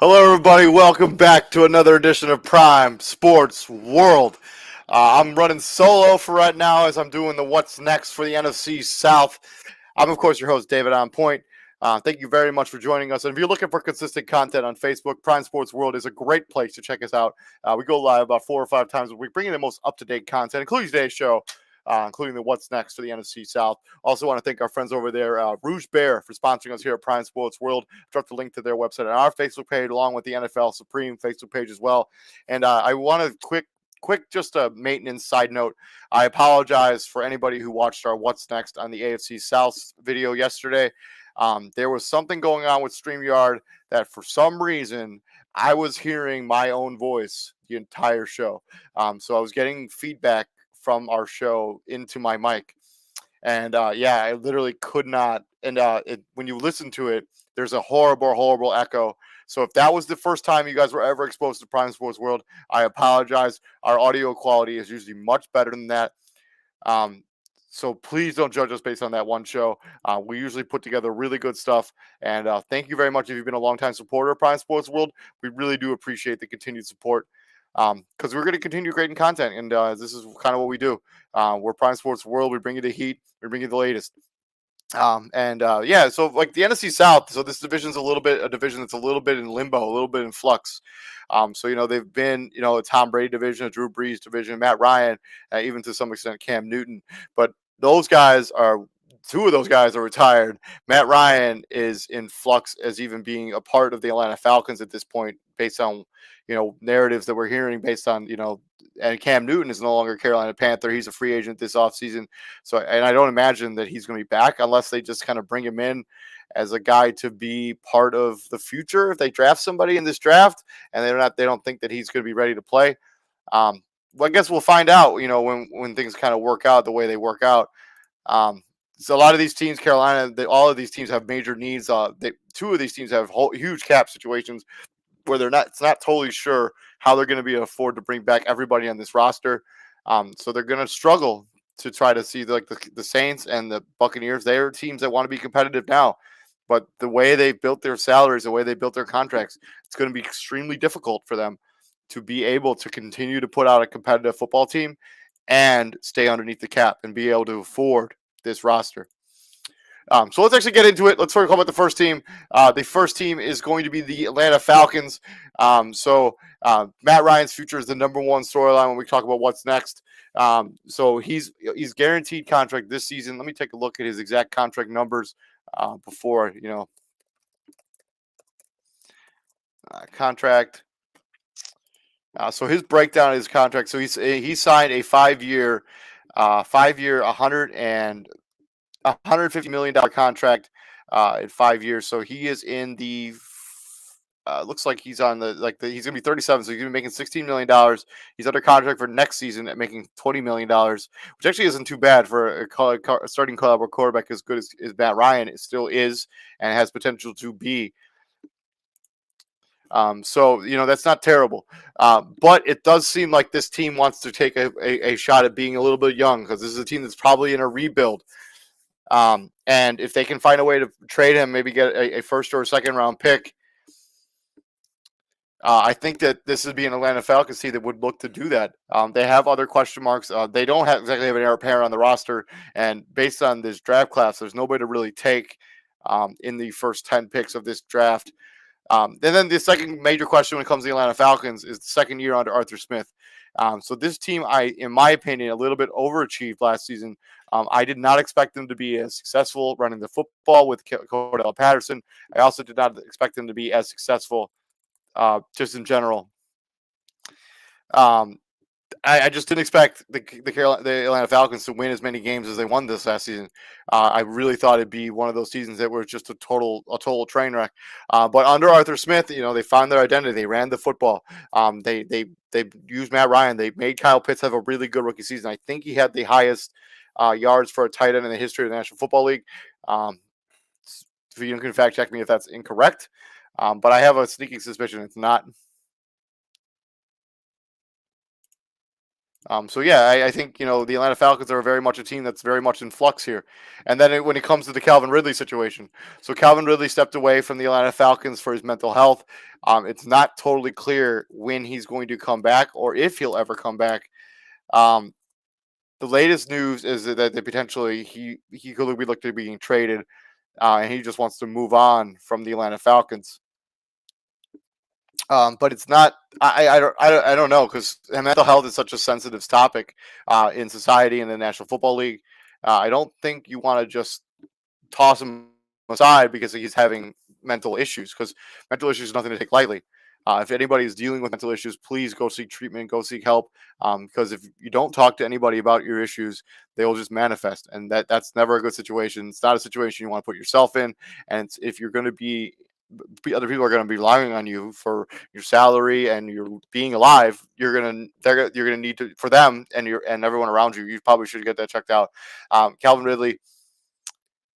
Hello, everybody. Welcome back to another edition of Prime Sports World. I'm running solo for right now as I'm doing the What's Next for the NFC South. I'm, of course, your host, David On Point. Thank you very much for joining us. And if you're looking for consistent content on Facebook, Prime Sports World is a great place to check us out. We go live about 4 or 5 times a week, bringing the most up-to-date content, including today's show, including the What's Next for the NFC South. Also want to thank our friends over there, Rouge Bear, for sponsoring us here at Prime Sports World. Drop the link to their website on our Facebook page, along with the NFL Supreme Facebook page as well. And I want to quick just a maintenance side note. I apologize for anybody who watched our What's Next on the AFC South video yesterday. There was something going on with StreamYard that for some reason I was hearing my own voice the entire show. So I was getting feedback from our show into my mic. And I literally could not. And when you listen to it, there's a horrible echo. So if that was the first time you guys were ever exposed to Prime Sports World, I apologize. Our audio quality is usually much better than that. Um, so please don't judge us based on that one show. We usually put together really good stuff. And thank you very much if you've been a longtime supporter of Prime Sports World. We really do appreciate the continued support because we're going to continue creating content. And this is kind of what we do. We're Prime Sports World. We bring you the heat. We bring you the latest. So like the NFC South, so this division's a division that's a little bit in limbo, a little bit in flux. They've been, a Tom Brady division, a Drew Brees division, Matt Ryan, even to some extent Cam Newton. But two of those guys are retired. Matt Ryan is in flux as even being a part of the Atlanta Falcons at this point, based on, narratives that we're hearing based on, and Cam Newton is no longer a Carolina Panther. He's a free agent this offseason. So, and I don't imagine that he's going to be back unless they just kind of bring him in as a guy to be part of the future. If they draft somebody in this draft and they don't think that he's going to be ready to play. Well, I guess we'll find out, when things kind of work out the way they work out. So a lot of these teams, Carolina, all of these teams have major needs. Two of these teams have huge cap situations where it's not totally sure how they're going to be able to afford to bring back everybody on this roster. So they're going to struggle to try to see the Saints and the Buccaneers. They are teams that want to be competitive now, but the way they built their salaries, the way they built their contracts, it's going to be extremely difficult for them to be able to continue to put out a competitive football team and stay underneath the cap and be able to afford this roster. So let's actually get into it. Let's talk about the first team. The first team is going to be the Atlanta Falcons. Matt Ryan's future is the number one storyline when we talk about what's next. So he's guaranteed contract this season. Let me take a look at his exact contract numbers before contract. So his breakdown of his contract. So he signed a 5-year, 150 million contract in 5 years. So he is in the looks like he's on he's gonna be 37, so he's gonna be making $16 million. He's under contract for next season at making $20 million, which actually isn't too bad for a starting caliber quarterback as good as Matt Ryan. It still is and has potential to be. That's not terrible. But it does seem like this team wants to take a shot at being a little bit young, because this is a team that's probably in a rebuild. And if they can find a way to trade him, maybe get a first or a second round pick, I think that this would be an Atlanta Falcons team that would look to do that. They have other question marks. They don't exactly have an heir apparent on the roster, and based on this draft class, there's nobody to really take in the first 10 picks of this draft. And then the second major question when it comes to the Atlanta Falcons is the second year under Arthur Smith. So this team, in my opinion, a little bit overachieved last season. I did not expect them to be as successful running the football with Cordell Patterson. I also did not expect them to be as successful just in general. I just didn't expect the Atlanta Falcons to win as many games as they won this last season. I really thought it'd be one of those seasons that was just a total train wreck. But under Arthur Smith, they found their identity. They ran the football. They used Matt Ryan. They made Kyle Pitts have a really good rookie season. I think he had the highest yards for a tight end in the history of the National Football League. If you can fact check me if that's incorrect, but I have a sneaking suspicion it's not. So yeah, I think the Atlanta Falcons are very much a team that's very much in flux here. And then when it comes to the Calvin Ridley situation, so Calvin Ridley stepped away from the Atlanta Falcons for his mental health. It's not totally clear when he's going to come back or if he'll ever come back. Um, the latest news is that they potentially he could be looked at being traded, and he just wants to move on from the Atlanta Falcons. But it's not. I don't know because mental health is such a sensitive topic in society and the National Football League. I don't think you want to just toss him aside because he's having mental issues. Because mental issues is nothing to take lightly. If anybody is dealing with mental issues, please go seek treatment, go seek help. Because if you don't talk to anybody about your issues, they will just manifest, and that's never a good situation. It's not a situation you want to put yourself in. And if you're going to be other people are going to be relying on you for your salary and your being alive. You're gonna need to for them and everyone around you. You probably should get that checked out. Calvin Ridley,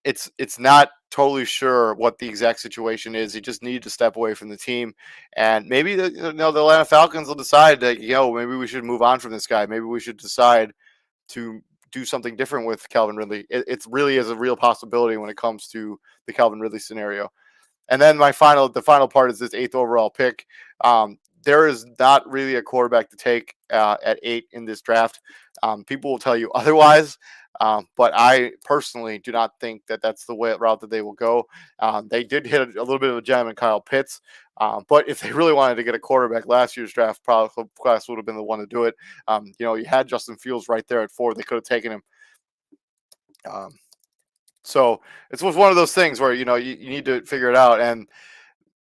it's not totally sure what the exact situation is. He just needed to step away from the team, and maybe the Atlanta Falcons will decide that maybe we should move on from this guy. Maybe we should decide to do something different with Calvin Ridley. It really is a real possibility when it comes to the Calvin Ridley scenario. And then the final part is this 8th overall pick. There is not really a quarterback to take at 8 in this draft. People will tell you otherwise, but I personally do not think that that's the route that they will go. They did hit a little bit of a gem in Kyle Pitts, but if they really wanted to get a quarterback, last year's draft class would have been the one to do it. You had Justin Fields right there at 4. They could have taken him. So it was one of those things where you need to figure it out, and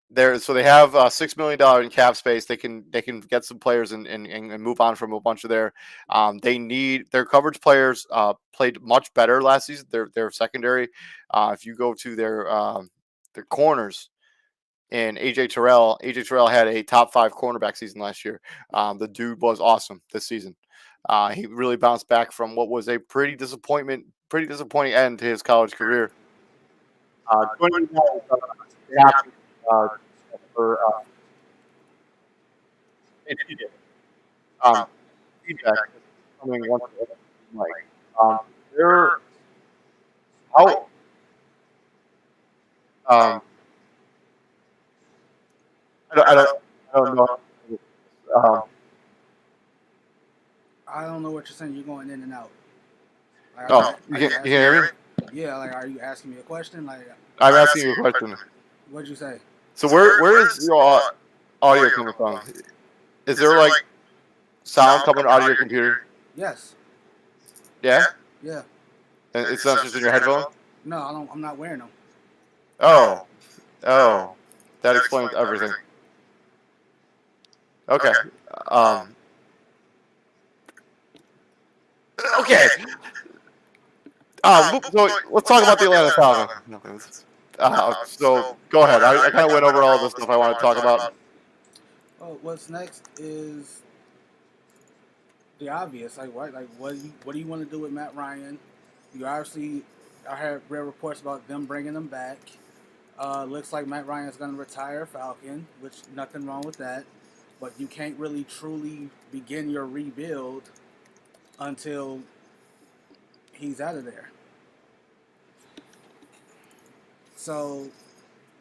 they have $6 million in cap space. They can get some players and move on from a bunch of they need their coverage players played much better last season. Their secondary, if you go to their corners. And AJ Terrell had a top 5 cornerback season last year. The dude was awesome this season. He really bounced back from what was a pretty disappointing end to his college career. Joining me now is for feedback. Feedback coming once like there how I don't know. Um, I don't know what you're saying. You're going in and out. Like, you can hear me? Yeah, like, are you asking me a question? Like, I'm asking you a question. what'd you say? So where is your audio coming from? Is there like sound coming out of your computer? Yes. Yeah? Yeah. And it's not just in your headphones? No, I don't. I'm not wearing them. Oh. That explains everything. Okay. Okay. So let's talk about the Atlanta Falcons. So go ahead. I kind of went over all the stuff I want to talk about. Oh, what's next is the obvious. Like what? Like what do you want to do with Matt Ryan? You obviously, I heard read reports about them bringing him back. Looks like Matt Ryan is going to retire Falcon, which nothing wrong with that. But you can't really truly begin your rebuild until he's out of there. So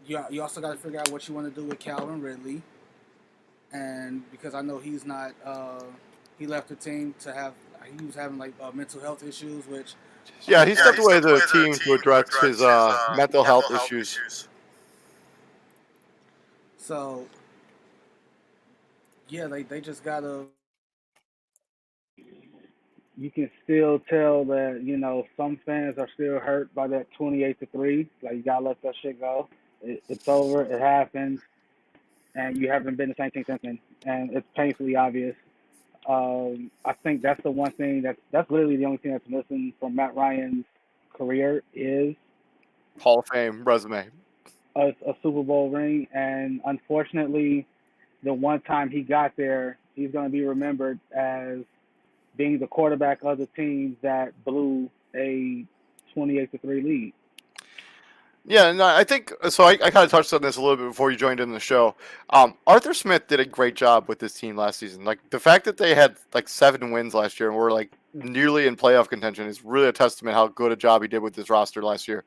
you also got to figure out what you want to do with Calvin Ridley, and because I know he's not, he left the team to have he was having like mental health issues, which he stepped away the team to address his mental health issues. So yeah, they just gotta. You can still tell that some fans are still hurt by that 28-3. Like you gotta let that shit go. It's over. It happened, and you haven't been the same team since then, and it's painfully obvious. I think that's the one thing that's literally the only thing that's missing from Matt Ryan's career is Hall of Fame resume. a Super Bowl ring, and unfortunately, the one time he got there, he's going to be remembered as being the quarterback of the team that blew a 28-3 lead. Yeah, no, I think so. I kind of touched on this a little bit before you joined in the show. Arthur Smith did a great job with this team last season. Like the fact that they had like 7 wins last year and were like nearly in playoff contention is really a testament how good a job he did with this roster last year.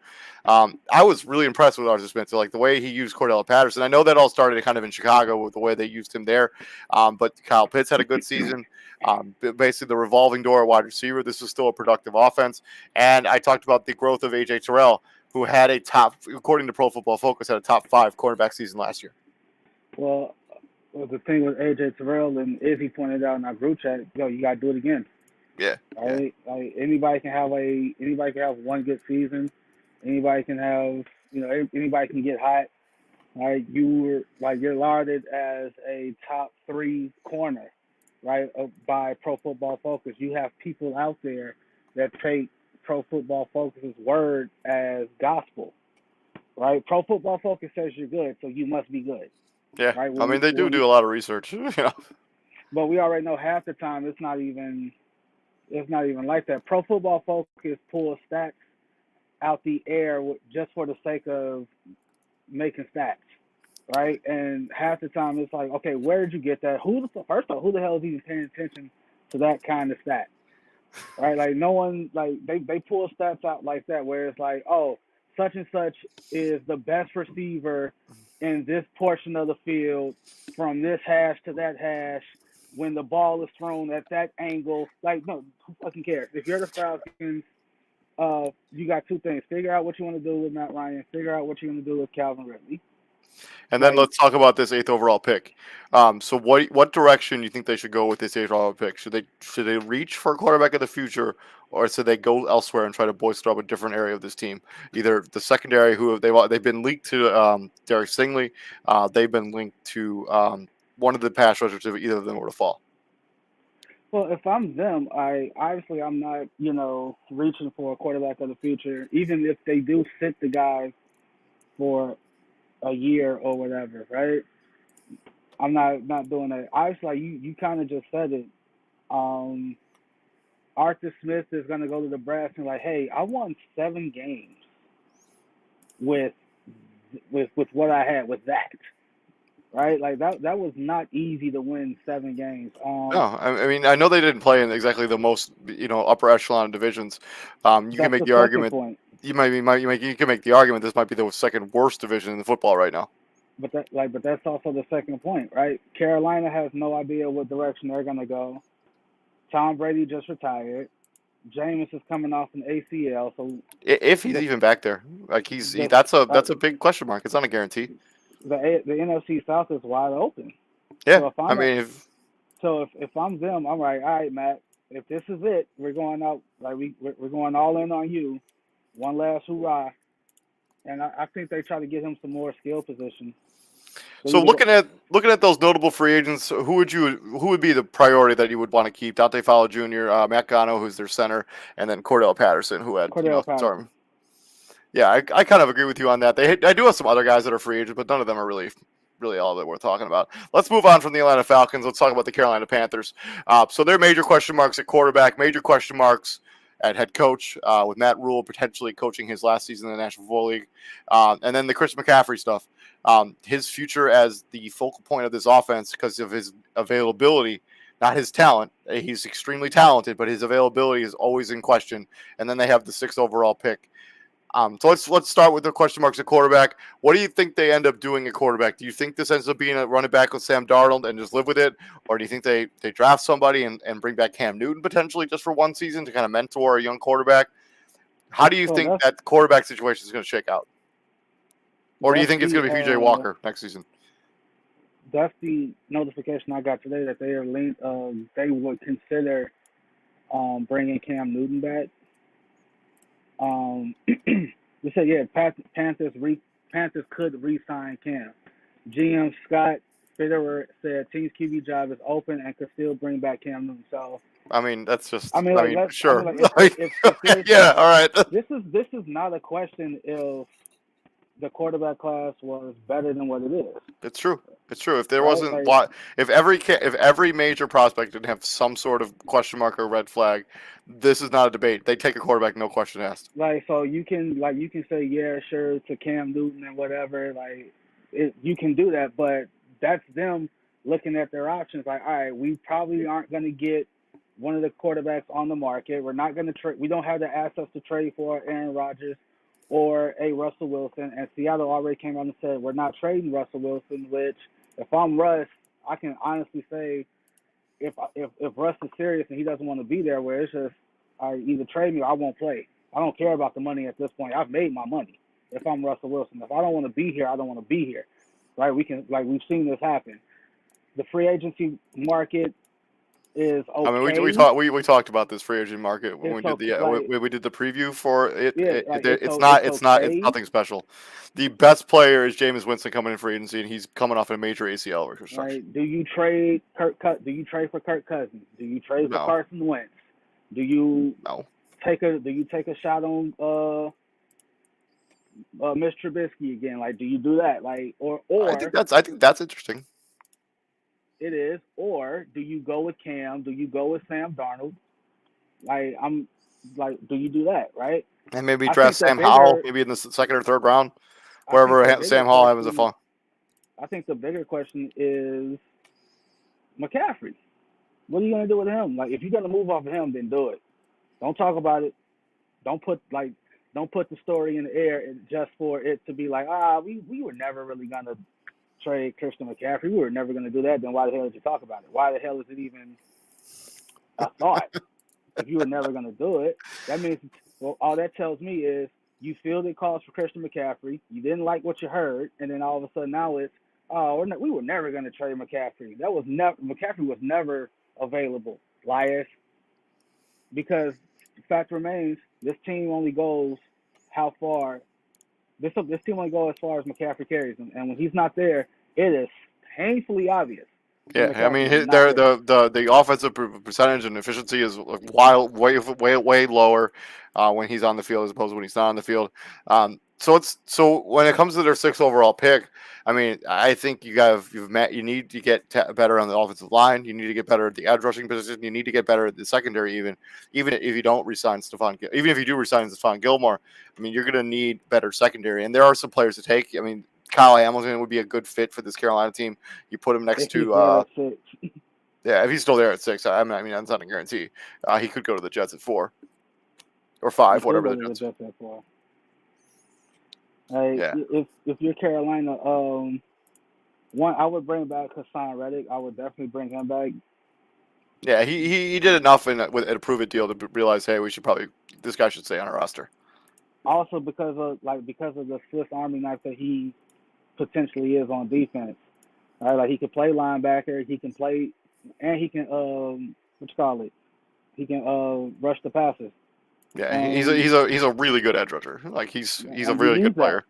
I was really impressed with Arthur Smith. So, like the way he used Cordell Patterson. I know that all started kind of in Chicago with the way they used him there, but Kyle Pitts had a good season. Basically, the revolving door at wide receiver. This is still a productive offense, and I talked about the growth of AJ Terrell, who had a top, according to Pro Football Focus, had a top 5 quarterback season last year. Well, the thing with AJ Terrell and Izzy pointed out in our group chat, you gotta do it again. Yeah. Right? Like anybody can have one good season. Anybody can have anybody can get hot. Right? You're lauded as a top 3 corner, right? By Pro Football Focus. You have people out there that take Pro Football Focus's word as gospel, right? Pro Football Focus says you're good, so you must be good. Yeah. Right? I mean, they do a lot of research. But we already know half the time it's not even like that. Pro Football Focus pulls stats out the air just for the sake of making stats, right? And half the time it's like, okay, where did you get that? First off, who the hell is even paying attention to that kind of stat? Right? Like no one, like they pull stats out like that where it's like, oh, such and such is the best receiver in this portion of the field from this hash to that hash when the ball is thrown at that angle. Like, no, who fucking cares? If you're the Falcons, you got 2 things. Figure out what you want to do with Matt Ryan. Figure out what you want to do with Calvin Ridley. And then let's talk about this 8th overall pick. So what direction do you think they should go with this 8th overall pick? Should they reach for a quarterback of the future, or should they go elsewhere and try to bolster up a different area of this team? Either the secondary, who they've been linked to Derek Stingley, they've been linked to one of the pass rushers if either of them were to fall. Well, if I'm them, I'm not, reaching for a quarterback of the future, even if they do sit the guy for a year or whatever, right? I'm not doing that. Obviously, you kind of just said it. Arthur Smith is going to go to the brass and like, hey, I won 7 games with what I had with that. Right, like that was not easy to win 7 games. No, I mean I know they didn't play in exactly the most upper echelon divisions. You can make the argument. Point. You can make the argument this might be the second worst division in the football right now. But that's also the second point, right? Carolina has no idea what direction they're gonna go. Tom Brady just retired. Jameis is coming off an ACL, so if he's even back there, like that's a big question mark. It's not a guarantee. The NFC South is wide open. Yeah, so if I'm them, I'm like, all right, Matt. If this is it, we're going out like we're going all in on you. One last hoorah, and I think they try to get him some more skill position. So looking at those notable free agents, who would be the priority that you would want to keep? Dante Fowler Jr., Matt Gano, who's their center, and then Cordell Patterson, who had Patterson. Yeah, I kind of agree with you on that. I do have some other guys that are free agents, but none of them are really all that worth talking about. Let's move on from the Atlanta Falcons. Let's talk about the Carolina Panthers. So there are major question marks at quarterback, major question marks at head coach, with Matt Rule potentially coaching his last season in the National Football League. And then the Chris McCaffrey stuff. His future as the focal point of this offense because of his availability, not his talent. He's extremely talented, but his availability is always in question. And then they have the 6th overall pick. So let's start with the question marks at quarterback. What do you think they end up doing at quarterback? Do you think this ends up being a running back with Sam Darnold and just live with it? Or do you think they draft somebody and bring back Cam Newton potentially just for one season to kind of mentor a young quarterback? How do you think that quarterback situation is going to shake out? Or do you think it's going to be PJ Walker next season? That's the notification I got today that they are linked. They would consider bringing Cam Newton back. They said, yeah, Panthers could re-sign Cam. GM Scott Fitterer said team's QB job is open and could still bring back Cam Newton. So I mean, that's just. Sure. Yeah, all right. This is not a question if the quarterback class was better than what it is. It's true. It's true. If there right? wasn't, Like, if every major prospect didn't have some sort of question mark or red flag, this is not a debate. They take a quarterback, no question asked. so you can say yeah, sure to Cam Newton and whatever. Like, you can do that, but that's them looking at their options. Like, all right, we probably aren't going to get one of the quarterbacks on the market. We're not going to trade. We don't have the assets to trade for Aaron Rodgers or a Russell Wilson. And Seattle already came out and said we're not trading Russell Wilson. Which, if I'm Russ, I can honestly say if Russ is serious and he doesn't want to be there, where it's just either trade me or I won't play. I don't care about the money at this point. I've made my money. If I'm Russell Wilson, if I don't want to be here, I don't want to be here. Right? We've seen this happen. The free agency market is I mean, okay. we talked about this free agent market when we It's did okay. we did the preview for it. Yeah, like It's okay. nothing special. The best player is Jameis Winston coming in free agency, and he's coming off a major ACL reconstruction. Right? Do you trade Do you trade for Kirk Cousins? Do you trade for No, Carson Wentz? Do you no. take a shot on Mitch Trubisky again? Like, do you do that? Like, or I think that's interesting. it is, or do you go with Cam? Do you go with Sam Darnold? Like, do you do that? Right? And maybe I draft think the Sam Howell, bigger, maybe in the second or third round, I think the wherever bigger Sam Howell happens to question, fall. I think the bigger question is McCaffrey. What are you gonna do with him? Like, if you're gonna move off of him, then do it. Don't talk about it. Don't put the story in the air just for it to be like, we were never really gonna trade Christian McCaffrey. We were never gonna do that. Then why the hell did you talk about it? Why the hell is it even a thought? If you were never gonna do it, that means, well, all that tells me is you fielded calls for Christian McCaffrey. You didn't like what you heard, and then all of a sudden now it's, we were never gonna trade McCaffrey. McCaffrey was never available. Liars. Because the fact remains, this team only goes how far. This team only goes as far as McCaffrey carries them, and when he's not there, it is painfully obvious. Yeah, I mean, the offensive percentage and efficiency is way lower when he's on the field as opposed to when he's not on the field. So when it comes to their 6th overall pick, I mean, I think you need to get better on the offensive line. You need to get better at the edge rushing position. You need to get better at the secondary, even if you don't resign even if you do resign Stephon Gilmore. I mean, you're going to need better secondary, and there are some players to take. I mean, Kyle Hamilton would be a good fit for this Carolina team. You put him next to yeah, if he's still there at 6, I mean that's not a guarantee. He could go to the Jets at 4 or 5, whatever the Jets at 4. Like, yeah. If you're Carolina, one, I would bring back Hassan Reddick. I would definitely bring him back. Yeah, he did enough with a prove-it deal to realize, hey, this guy should stay on our roster. Also because of the Swiss Army knife that he potentially is on defense. Right? Like, he can play linebacker, he can play, and he can he can rush the passes. Yeah, and he's a really good edge rusher. Like he's a really good player.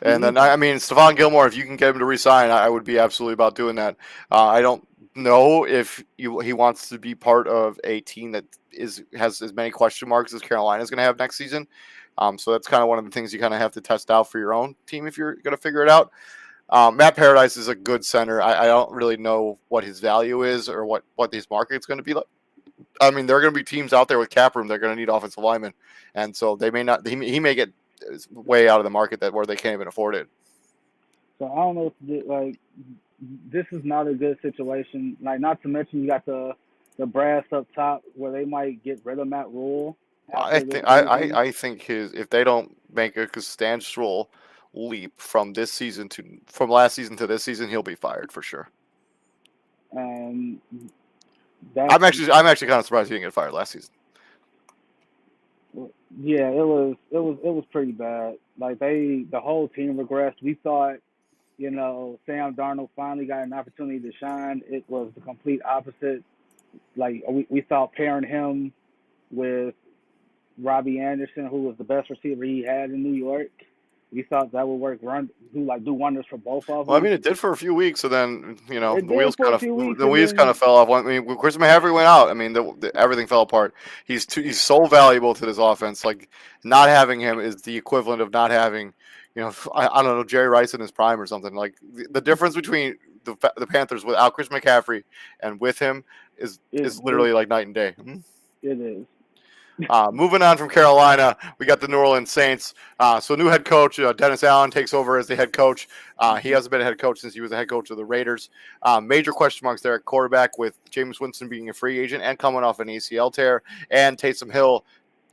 And then I mean, Stephon Gilmore, if you can get him to resign, I would be absolutely about doing that. I don't know if he wants to be part of a team that has as many question marks as Carolina's going to have next season. So that's kind of one of the things you kind of have to test out for your own team if you're going to figure it out. Matt Paradise is a good center. I don't really know what his value is or what his market's going to be like. I mean, there are going to be teams out there with cap room that are going to need offensive linemen, and so they may not. He may get way out of the market where they can't even afford it. So I don't know if this is not a good situation. Like, not to mention you got the brass up top where they might get rid of Matt Rule. I think if they don't make a substantial leap from last season to this season, he'll be fired for sure. And I'm actually kind of surprised he didn't get fired last season. Yeah, it was pretty bad. Like, the whole team regressed. We thought, Sam Darnold finally got an opportunity to shine. It was the complete opposite. Like, we thought pairing him with Robbie Anderson, who was the best receiver he had in New York, we thought that would do wonders for both of them. Well, I mean, it did for a few weeks, and then the wheels kind of fell off. I mean, Chris McCaffrey went out. I mean, everything fell apart. He's so valuable to this offense. Like, not having him is the equivalent of not having, I don't know, Jerry Rice in his prime or something. Like, the difference between the Panthers without Chris McCaffrey and with him is literally like night and day. It is. Moving on from Carolina, we got the New Orleans Saints. So new head coach Dennis Allen takes over as the head coach. He hasn't been a head coach since he was the head coach of the Raiders. Major question marks there at quarterback with Jameis Winston being a free agent and coming off an ACL tear, and Taysom Hill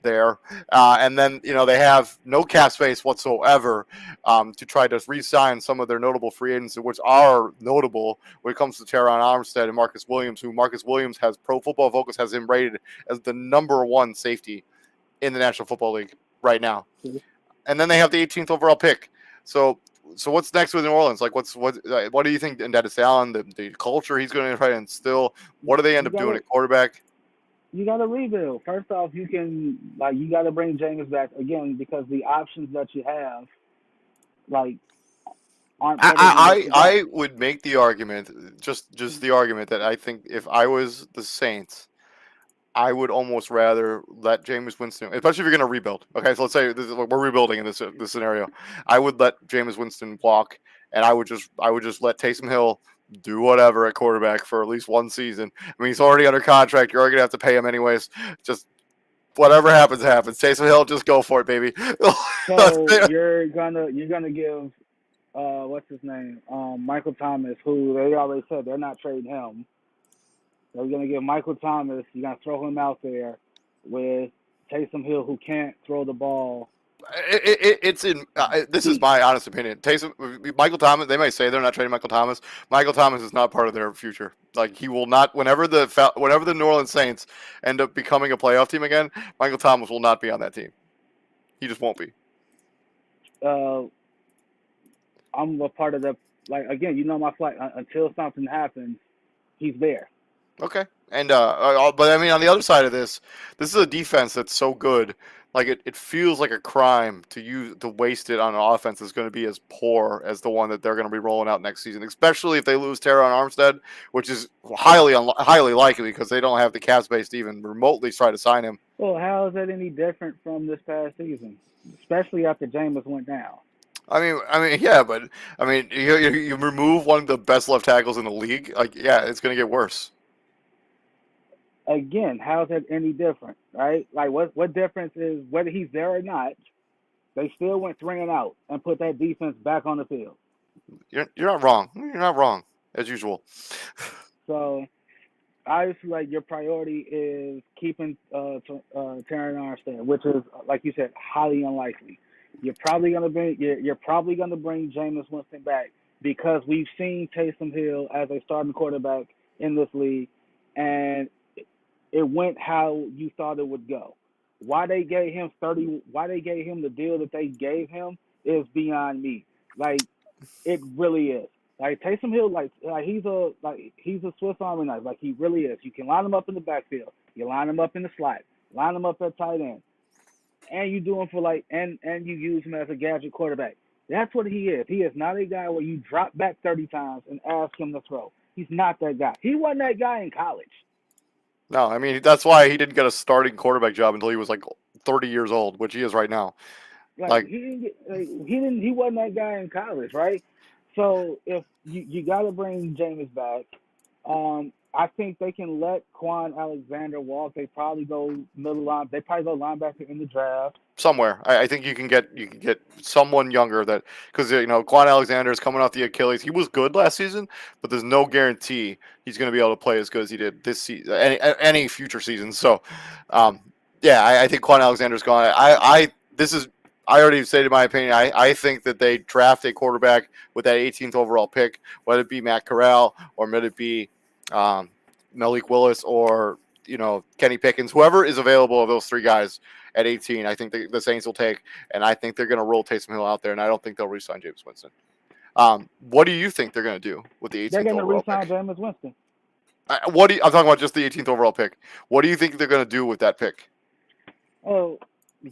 there. And then, they have no cap space whatsoever to try to re-sign some of their notable free agents, which are notable when it comes to Teron Armstead and Marcus Williams, who Marcus Williams has Pro Football Focus has him rated as the number 1 safety in the National Football League right now. And then they have the 18th overall pick. So what's next with New Orleans? Like, what do you think? And Dennis Allen, the culture he's going to try to instill. What do they end up doing at quarterback? You got to rebuild. First off, you got to bring Jameis back again because the options that you have, aren't. I would make the argument, just the argument that I think if I was the Saints, I would almost rather let Jameis Winston, especially if you're going to rebuild. Okay, so let's say we're rebuilding in this scenario. I would let Jameis Winston walk, and I would just let Taysom Hill do whatever at quarterback for at least 1 season. I mean, he's already under contract. You're already going to have to pay him anyways. Just whatever happens. Taysom Hill, just go for it, baby. So you're gonna give what's his name? Michael Thomas, who they already said they're not trading him. They're gonna give Michael Thomas, you're gonna throw him out there with Taysom Hill, who can't throw the ball. This is my honest opinion. Michael Thomas. They might say they're not trading Michael Thomas. Michael Thomas is not part of their future. Like, he will not. Whenever the New Orleans Saints end up becoming a playoff team again, Michael Thomas will not be on that team. He just won't be. I'm a part of the again. My flight until something happens, he's there. Okay. And but I mean, on the other side of this is a defense that's so good. Like, it feels like a crime to waste it on an offense that's going to be as poor as the one that they're going to be rolling out next season, especially if they lose Teron Armstead, which is highly likely because they don't have the cap space to even remotely try to sign him. Well, how is that any different from this past season, especially after Jameis went down? I mean, yeah, but I mean, you remove one of the best left tackles in the league, it's going to get worse. Again, how's that any different, right? Like, what difference is whether he's there or not? They still went 3-and-out and put that defense back on the field. You're not wrong. You're not wrong, as usual. So, obviously, your priority is keeping Teron Armstead, which is, like you said, highly unlikely. You're probably gonna bring Jameis Winston back because we've seen Taysom Hill as a starting quarterback in this league, and it went how you thought it would go. Why they gave him the deal that they gave him is beyond me. Like, it really is. Like, Taysom Hill, he's a Swiss Army knife. Like, he really is. You can line him up in the backfield. You line him up in the slot. Line him up at tight end. And you do him and you use him as a gadget quarterback. That's what he is. He is not a guy where you drop back 30 times and ask him to throw. He's not that guy. He wasn't that guy in college. No, I mean, that's why he didn't get a starting quarterback job until he was 30 years old, which he is right now. He wasn't that guy in college, right? So if you got to bring Jameis back, I think they can let Quan Alexander walk. They probably go middle line. They probably go linebacker in the draft. Somewhere, I think you can get someone younger because Quan Alexander is coming off the Achilles. He was good last season, but there's no guarantee he's going to be able to play as good as he did this season, any future season. So, I think Quan Alexander's gone. I already stated my opinion. I think that they draft a quarterback with that 18th overall pick, whether it be Matt Corral or whether it be Malik Willis or Kenny Pickens, whoever is available of those 3 guys at 18, I think the Saints will take, and I think they're going to roll Taysom Hill out there, and I don't think they'll re-sign Jameis Winston. What do you think they're going to do with the 18th overall pick? They're going to re-sign Jameis Winston. I'm talking about just the 18th overall pick. What do you think they're going to do with that pick? Oh,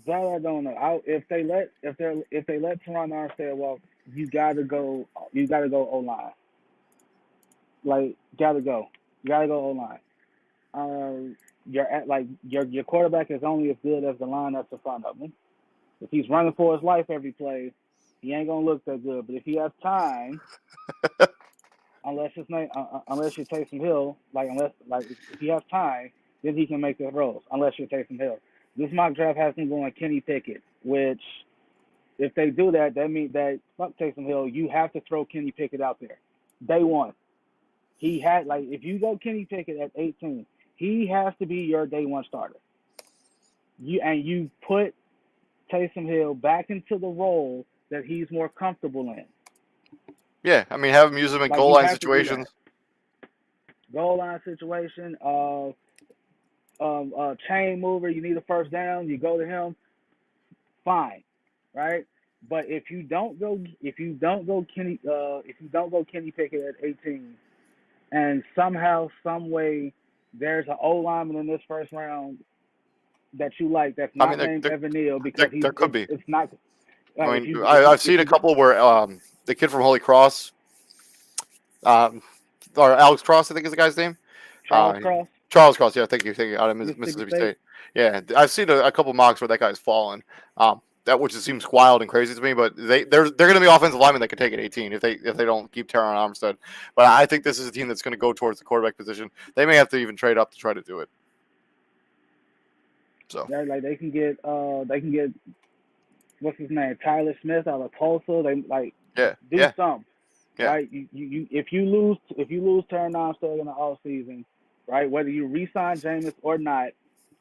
that I don't know. If they let Teron Armstead walk, you gotta go O-line. Gotta go O-line. Your quarterback is only as good as the line that's in front of him. If he's running for his life every play, he ain't gonna look that good. But if he has time, unless his name, unless you're Taysom Hill, like if he has time, then he can make the roles. Unless you're Taysom Hill, this mock draft has him going Kenny Pickett, which if they do that, that means that fuck Taysom Hill, you have to throw Kenny Pickett out there, day one. He had like if you go Kenny Pickett at 18, he has to be your day one starter. You put Taysom Hill back into the role that he's more comfortable in. Yeah, I mean, have him use them in Like goal you line have to do that. situations. Goal line situation, chain mover. You need a first down. You go to him. Fine, right? But if you don't go Kenny Pickett at 18, and somehow, some way, there's an O lineman in this first round that you like that's I mean, not named Evan Neal because there could be. it's not. I mean, I've seen a couple where the kid from Holy Cross, or Alex Cross, I think is the guy's name. Charles Cross. Charles Cross, yeah, thank you, out of Mississippi State. Yeah, I've seen a couple mocks where that guy's fallen. That which seems wild and crazy to me, but they're going to be offensive linemen that can take it 18 if they don't keep Teron Armstead. But I think this is a team that's going to go towards the quarterback position. They may have to even trade up to try to do it. So yeah, like they can get what's his name, Tyler Smith out of Tulsa. They do something. Yeah. Right? You if you lose Teron Armstead in the off season, right? Whether you re-sign Jameis or not,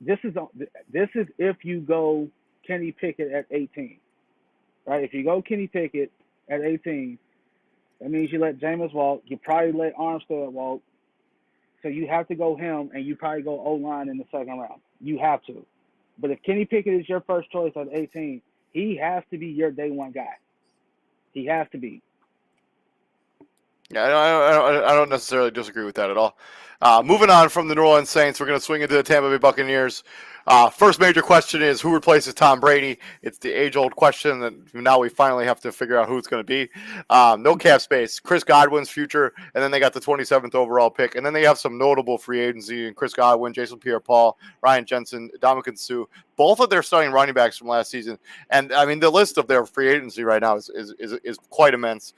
this is if you go Kenny Pickett at 18, right? If you go Kenny Pickett at 18, that means you let Jameis walk. You probably let Armstead walk. So you have to go him, and you probably go O-line in the second round. You have to. But if Kenny Pickett is your first choice at 18, he has to be your day one guy. He has to be. Yeah, I don't necessarily disagree with that at all. Moving on from the New Orleans Saints, we're going to swing into the Tampa Bay Buccaneers. First major question is who replaces Tom Brady? It's the age-old question that now we finally have to figure out who it's going to be. No cap space. Chris Godwin's future, and then they got the 27th overall pick, and then they have some notable free agency in Chris Godwin, Jason Pierre-Paul, Ryan Jensen, Ndamukong Suh, both of their starting running backs from last season. And I mean, the list of their free agency right now is quite immense.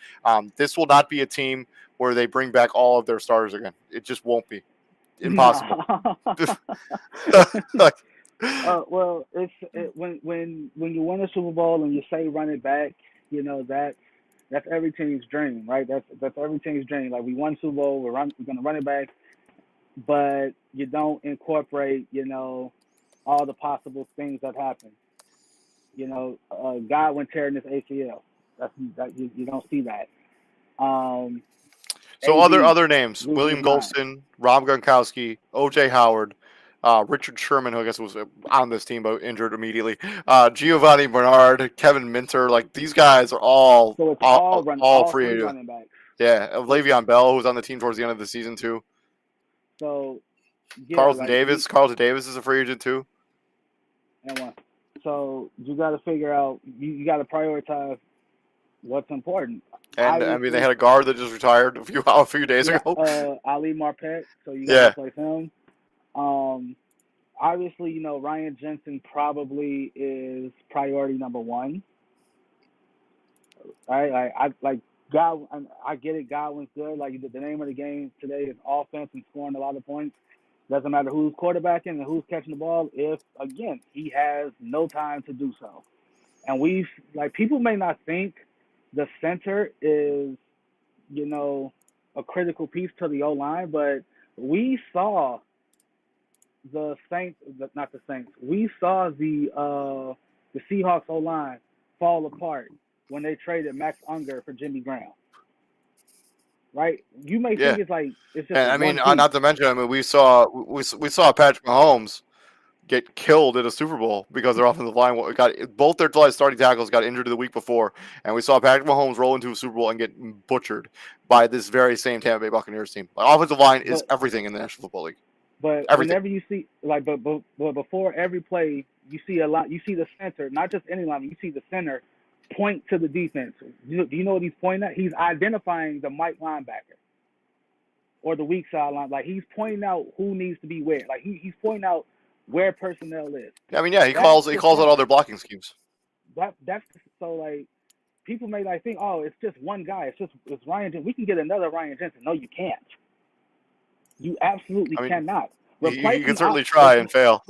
This will not be a team where they bring back all of their starters again. It just won't be. Impossible. Well, when you win a Super Bowl and you say run it back, you know that's every team's dream, right? That's every team's dream. Like we won Super Bowl, we're gonna run it back, but you don't incorporate, all the possible things that happen. Godwin tearing his ACL. You don't see that. So other names: William Golston, Rob Gronkowski, O.J. Howard, Richard Sherman, who I guess was on this team but injured immediately, Giovanni Bernard, Kevin Minter. Like these guys are all free agents. Running backs. Yeah, Le'Veon Bell, who was on the team towards the end of the season too. So Carlton Davis. Carlton Davis is a free agent too. So you got to figure out. You got to prioritize what's important. And I mean, they had a guard that just retired a few days ago. Ali Marpet. So you got to replace him. Obviously, Ryan Jensen probably is priority number one. Right? I Godwin. I get it. Godwin's good. Like the name of the game today is offense and scoring a lot of points. Doesn't matter who's quarterbacking and who's catching the ball. If again he has no time to do so, and people may not think the center is, a critical piece to the O-line, but we saw the Saints, not the Saints, we saw the Seahawks O-line fall apart when they traded Max Unger for Jimmy Graham. Right? You may think it's just. And I mean, not to mention, we saw Patrick Mahomes get killed at a Super Bowl because their offensive line both their starting tackles got injured the week before, and we saw Patrick Mahomes roll into a Super Bowl and get butchered by this very same Tampa Bay Buccaneers team. Like, offensive line is everything in the National Football League. But whenever you see but before every play, you see a lot. You see the center, not just any line. You see the center point to the defense. Do you know what he's pointing at? He's identifying the Mike linebacker or the weak side line. Like he's pointing out who needs to be where. Like he's pointing out where personnel is. I mean, he calls out all their blocking schemes. That's so like people may like think, oh, it's just one guy. It's Ryan Jensen. We can get another Ryan Jensen. No, you can't. You absolutely I mean, cannot. you can certainly try and fail.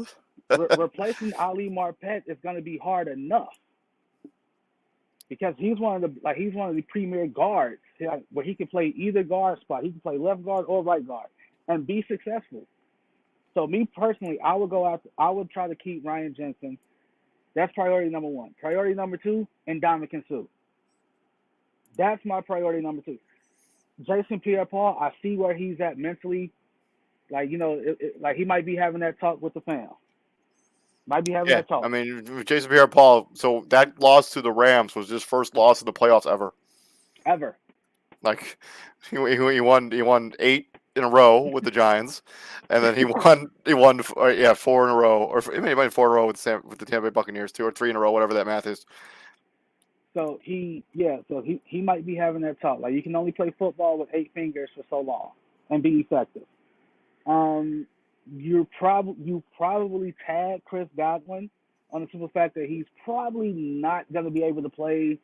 Replacing Ali Marpet is going to be hard enough because he's one of the premier guards where he can play either guard spot. He can play left guard or right guard and be successful. So me personally, I would try to keep Ryan Jensen. That's priority number one. Priority number two, Ndamukong Suh. That's my priority number two. Jason Pierre-Paul, I see where he's at mentally. Like, like he might be having that talk with the fam. Might be having that talk. I mean, Jason Pierre-Paul, so that loss to the Rams was his first loss in the playoffs ever. Ever. Like, he won 8 in a row with the Giants, and then he won 4 in a row, or he might have 4 in a row with the Tampa Bay Buccaneers, 2 or 3 in a row, whatever that math is. So he might be having that talk. Like, you can only play football with 8 fingers for so long and be effective. You probably tag Chris Godwin on the simple fact that he's probably not going to be able to play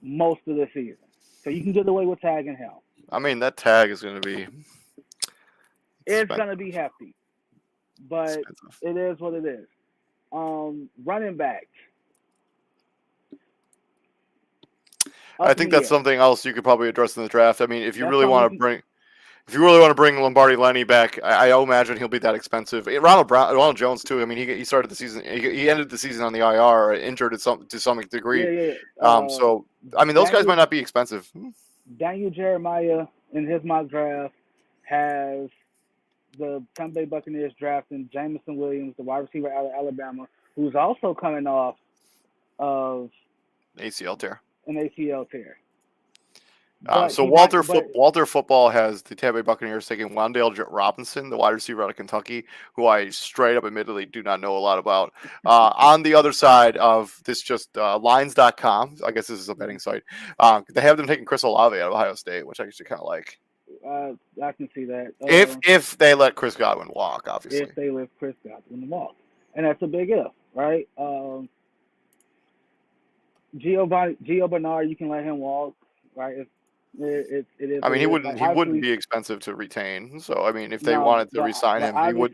most of the season. So you can get away with tagging him. I mean, that tag is going to be... It's going to be hefty. But it is what it is. Running back. I think that's something else you could probably address in the draft. I mean, if you really want to bring Lombardi Lenny back, I imagine he'll be that expensive. Ronald Jones too. I mean, he started the season. He ended the season on the IR, injured to some degree. Yeah. So I mean, those guys might not be expensive. Daniel Jeremiah in his mock draft has the Tampa Bay Buccaneers drafting Jameson Williams, the wide receiver out of Alabama, who's also coming off of ACL tear. An ACL tear. So Walter Football has the Tampa Bay Buccaneers taking Wan'Dale Robinson, the wide receiver out of Kentucky, who I straight up admittedly do not know a lot about. On the other side of this, just lines.com, I guess this is a betting site, they have them taking Chris Olave out of Ohio State, which I actually kind of like. I can see that. If they let Chris Godwin walk, obviously. If they let Chris Godwin walk. And that's a big if, right? Gio Bernard, you can let him walk, right? It is. I mean, he wouldn't be expensive to retain. So I mean, if they wanted to re-sign him, he would.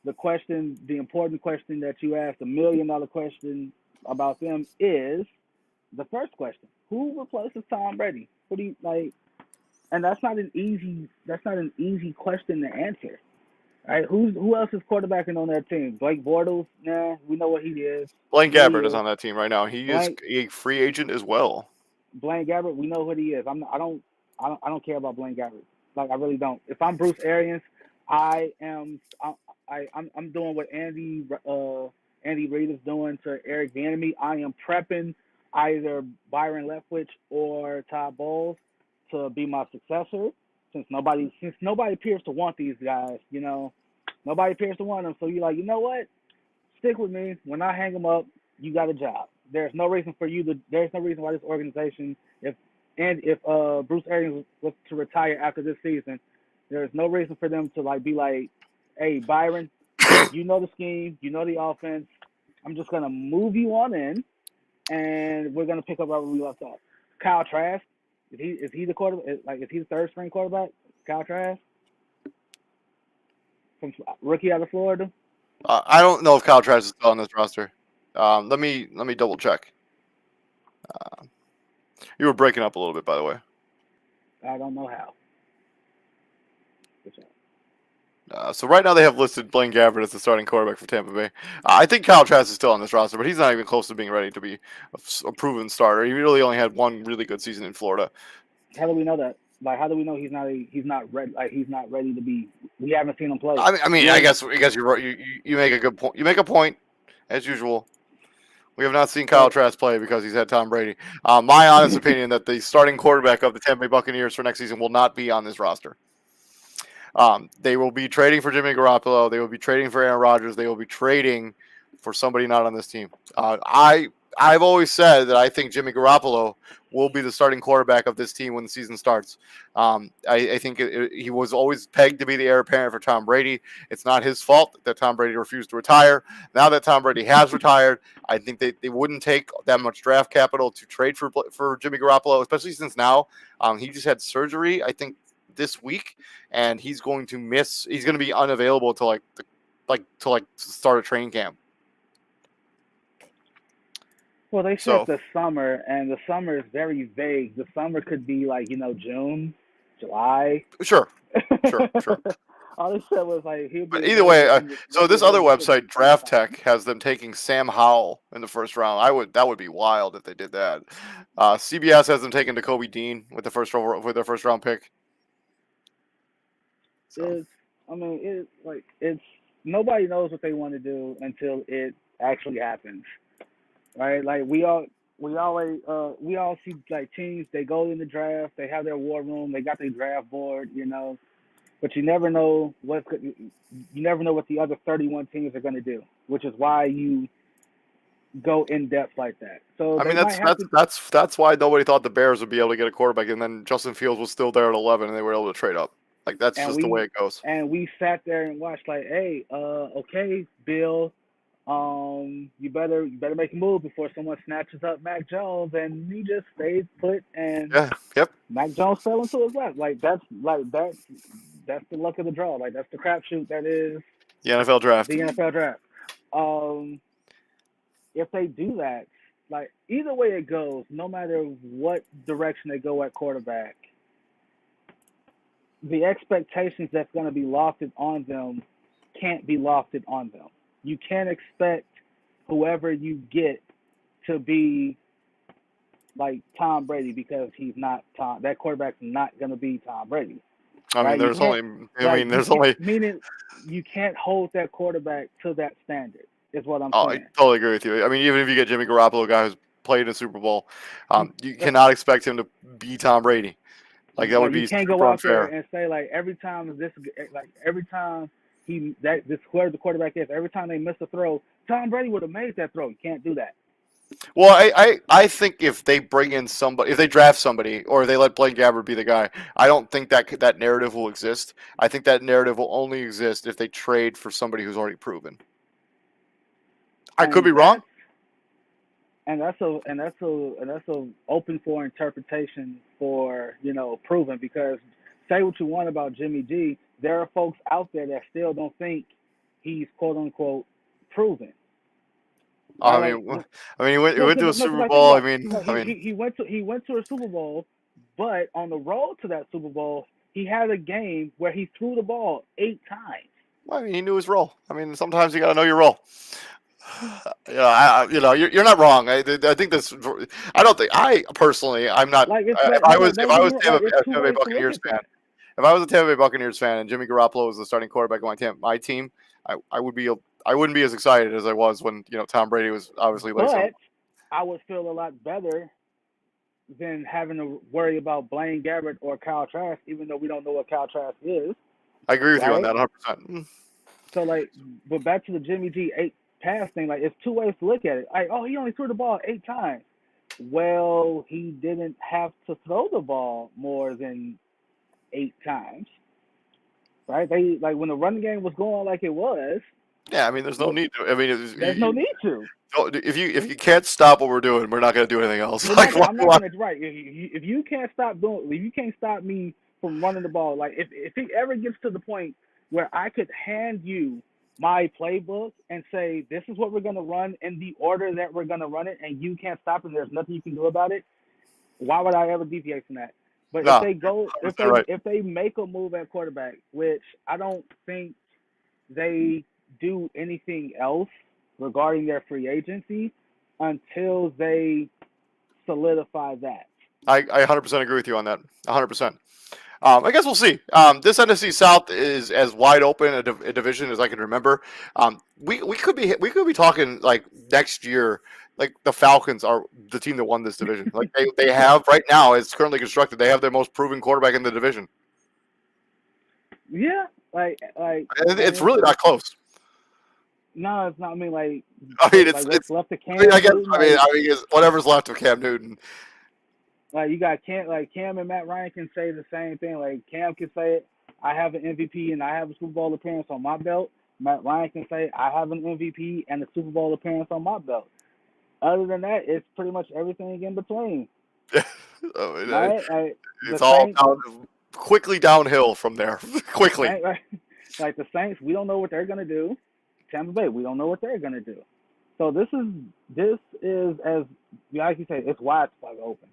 Obviously, the important question that you asked, $1 million question about them is the first question: who replaces Tom Brady? Who do you like? And that's not an easy question to answer. Right? Who else is quarterbacking on that team? Blake Bortles? Nah, we know what he is. Blaine Gabbert is on that team right now. He is a free agent as well. Blaine Gabbert, we know what he is. I don't care about Blaine Gabbert. Like, I really don't. If I'm Bruce Arians, I'm doing what Andy Reid is doing to Eric Bieniemy. I am prepping either Byron Leftwich or Todd Bowles to be my successor. Since nobody appears to want these guys, nobody appears to want them. So you're like, you know what? Stick with me. When I hang them up, you got a job. There's no reason why this organization, if Bruce Arians was to retire after this season, there's no reason for them to be like, hey, Byron, you know the scheme, you know the offense. I'm just gonna move you on in, and we're gonna pick up where we left off. Kyle Trask, is he the quarterback? Is he the third string quarterback? Kyle Trask, from rookie out of Florida. I don't know if Kyle Trask is still on this roster. Let me double check. You were breaking up a little bit, by the way. I don't know how. So right now they have listed Blaine Gabbert as the starting quarterback for Tampa Bay. I think Kyle Trask is still on this roster, but he's not even close to being ready to be a proven starter. He really only had one really good season in Florida. How do we know that? Like, how do we know he's not ready? Like, he's not ready to be. We haven't seen him play. I mean, I guess you're right. You make a good point. You make a point, as usual. We have not seen Kyle Trask play because he's had Tom Brady. My honest opinion that the starting quarterback of the Tampa Bay Buccaneers for next season will not be on this roster. They will be trading for Jimmy Garoppolo. They will be trading for Aaron Rodgers. They will be trading for somebody not on this team. I I've always said that I think Jimmy Garoppolo will be the starting quarterback of this team when the season starts. I think he was always pegged to be the heir apparent for Tom Brady. It's not his fault that Tom Brady refused to retire. Now that Tom Brady has retired, I think they wouldn't take that much draft capital to trade for Jimmy Garoppolo, especially since now he just had surgery, I think, this week, and he's going to miss. He's going to be unavailable to start a training camp. Well, they said So the summer, and the summer is very vague. The summer could be like, June, July. sure. Sure. All they said was like he'll be But either way, available in the so this other regular website, Draft springtime. Tech, has them taking Sam Howell in the first round. That would be wild if they did that. CBS has them taking Jacoby Dean with their first round pick. So It's, I mean, it's nobody knows what they want to do until it actually happens, right? Like we all see like teams. They go in the draft, they have their war room, they got their draft board, but you never know what the other 31 teams are going to do, which is why you go in depth like that. So I they mean might have to. that's why nobody thought the Bears would be able to get a quarterback, and then Justin Fields was still there at 11, and they were able to trade up. Like that's and just the way we it goes. and we sat there and watched like, hey, okay, Bill, you better make a move before someone snatches up Mac Jones, and he just stayed put, and Yeah. Yep. Mac Jones fell into his lap. That's the luck of the draw. Like that's the crapshoot that is The NFL draft. the NFL draft. Um, if they do that, like either way it goes, no matter what direction they go at quarterback, the expectations that's going to be lofted on them can't be lofted on them. You can't expect whoever you get to be like Tom Brady because he's not Tom. That quarterback's not going to be Tom Brady. I mean, Right? You there's can't only. meaning you can't hold that quarterback to that standard. Is what I'm Oh, I saying. totally agree with you. I mean, even if you get Jimmy Garoppolo, a guy who's played in a Super Bowl, you Like cannot expect him to be Tom Brady. Like that would you be can't go super out there unfair. and say like every time whoever the quarterback is, every time they miss a throw, Tom Brady would have made that throw. You can't do that. Well, I think if they bring in somebody, if they draft somebody, or they let Blaine Gabbert be the guy, I don't think that narrative will exist. I think that narrative will only exist if they trade for somebody who's already proven. I could be And wrong. that's a open for interpretation for proven, because say what you want about Jimmy G, there are folks out there that still don't think he's quote unquote proven. Right? I mean, he No, went to a no, 'cause Super like think Bowl. about it. No, I mean, he went to a Super Bowl, but on the road to that Super Bowl, he had a game where he threw the ball 8 times. he knew his role. I mean, sometimes you got to know your role. You're not wrong. I think this. I don't think I personally. I'm not. Like it's If like I no, was don't if I get me was wrong. Like it's A two Tampa Bay ways to look Buccaneers at fan, that. if I was a Tampa Bay Buccaneers fan and Jimmy Garoppolo was the starting quarterback of my team, I would be. I wouldn't be as excited as I was when Tom Brady was obviously like some. But I would feel a lot better than having to worry about Blaine Gabbert or Kyle Trask, even though we don't know what Kyle Trask is, I agree with you on right? that 100%. So like, but back to the Jimmy G 8 pass thing. Like, it's two ways to look at it. Like, oh, he only threw the ball 8 times. Well, he didn't have to throw the ball more than 8 times, right? They like when the running game was going like it was. Yeah, I mean, there's no need to. I mean, There's no need to. if you can't stop what we're doing, we're not going to do anything else. We're Like, not. I'm not gonna. Right. If you can't stop doing, if you can't stop me from running the ball, like if it ever gets to the point where I could hand you my playbook and say this is what we're gonna run in the order that we're gonna run it, and you can't stop it, there's nothing you can do about it. Why would I ever deviate from that? But if no, they go, 100% right. if they make a move at quarterback, which I don't think they do anything else regarding their free agency until they solidify that. I 100% agree with you on that. 100%. I guess we'll see. This NFC South is as wide open a division as I can remember. We could be talking like next year. Like the Falcons are the team that won this division. Like they have right now, it's currently constructed. They have their most proven quarterback in the division. Yeah, It's really not close. No, it's not. I mean, like, I mean, like what's left of Cam I guess, Newton. I mean, it's whatever's left of Cam Newton. Like you got Cam and Matt Ryan can say the same thing. Like Cam can say, I have an MVP and I have a Super Bowl appearance on my belt. Matt Ryan can say, I have an MVP and a Super Bowl appearance on my belt. Other than that, it's pretty much everything in between. I mean, Right? Like it's the all Saints, quickly downhill from there. Quickly. right? Like the Saints, we don't know what they're gonna do. Tampa Bay, we don't know what they're gonna do. So this is as like you say, it's wide spot open.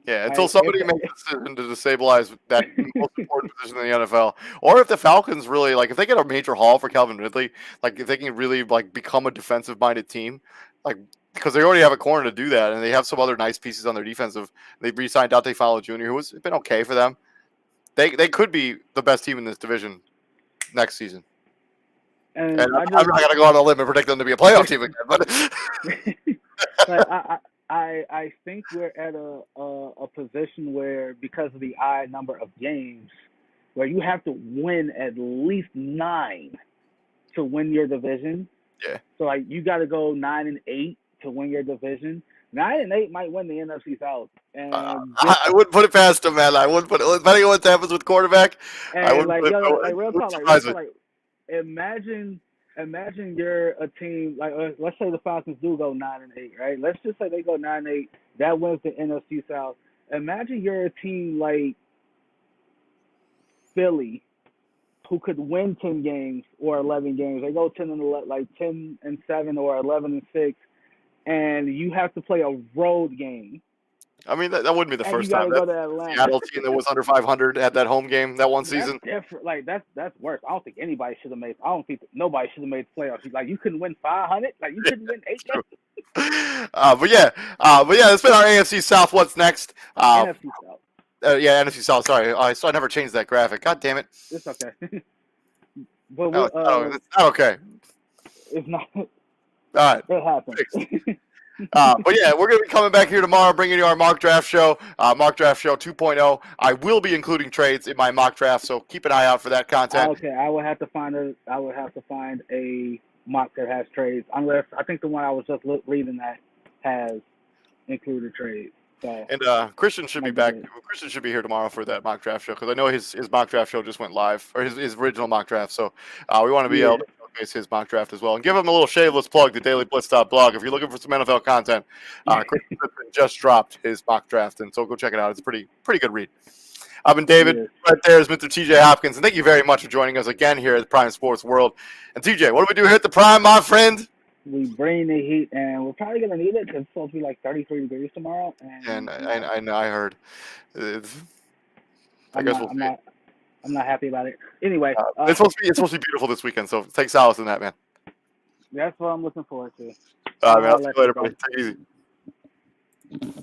Yeah, until somebody makes a decision to destabilize that most important position in the NFL, or if the Falcons really if they get a major haul for Calvin Ridley, if they can really become a defensive-minded team, because they already have a corner to do that, and they have some other nice pieces on their defensive. They re-signed Dante Fowler Jr., who has been okay for them. They could be the best team in this division next season. And I'm not going to go on a limb and predict them to be a playoff team again, but I think we're at a position where, because of the odd number of games, where you have to win at least 9 to win your division. Yeah. So you got to go 9-8 to win your division. 9-8 might win the NFC South. And I wouldn't put it past them, man. I wouldn't put it, depending on what happens with quarterback. I wouldn't put it, real talk, Imagine you're a team let's say the Falcons do go 9-8, right? Let's just say they go 9-8. That wins the NFC South. Imagine you're a team like Philly, who could win 10 games or 11 games. They go 10-7 or 11-6, and you have to play a road game. I mean, that wouldn't be the first time. That go to Atlanta. Seattle team that was under 500 had that home game that one season. That's different. That's worse. I don't think anybody should have made. I don't think nobody should have made the playoffs. You couldn't win 500. You couldn't win 8 games. But yeah, that's been our AFC South. What's next? NFC South. NFC South. Sorry, so I never changed that graphic. God damn it. It's okay. But it's not okay. It's not. All right. It happens. But yeah, we're going to be coming back here tomorrow, bringing you our mock draft show, mock draft show 2.0. I will be including trades in my mock draft, so keep an eye out for that content. Okay, I will have to find a mock that has trades, unless I think the one I was just reading that has included trades. So, and Christian should be back. Christian should be here tomorrow for that mock draft show, because I know his mock draft show just went live, or his original mock draft. So we want to be able to showcase his mock draft as well, and give him a little shameless plug to dailyblitz.blog. If you're looking for some NFL content, Christian just dropped his mock draft, and so go check it out. It's a pretty good read. I've been David. Right there is Mr. TJ Hopkins, and thank you very much for joining us again here at the Prime Sports World. And TJ, what do we do here at the Prime, my friend? We bring the heat, and we're probably gonna need it because it's supposed to be 33 degrees tomorrow. And I heard. I guess we'll see. I'm not happy about it. Anyway, it's supposed to be beautiful this weekend, so take solace in that, man. That's what I'm looking forward to. All right, man. I'll see you later, buddy. Take it easy.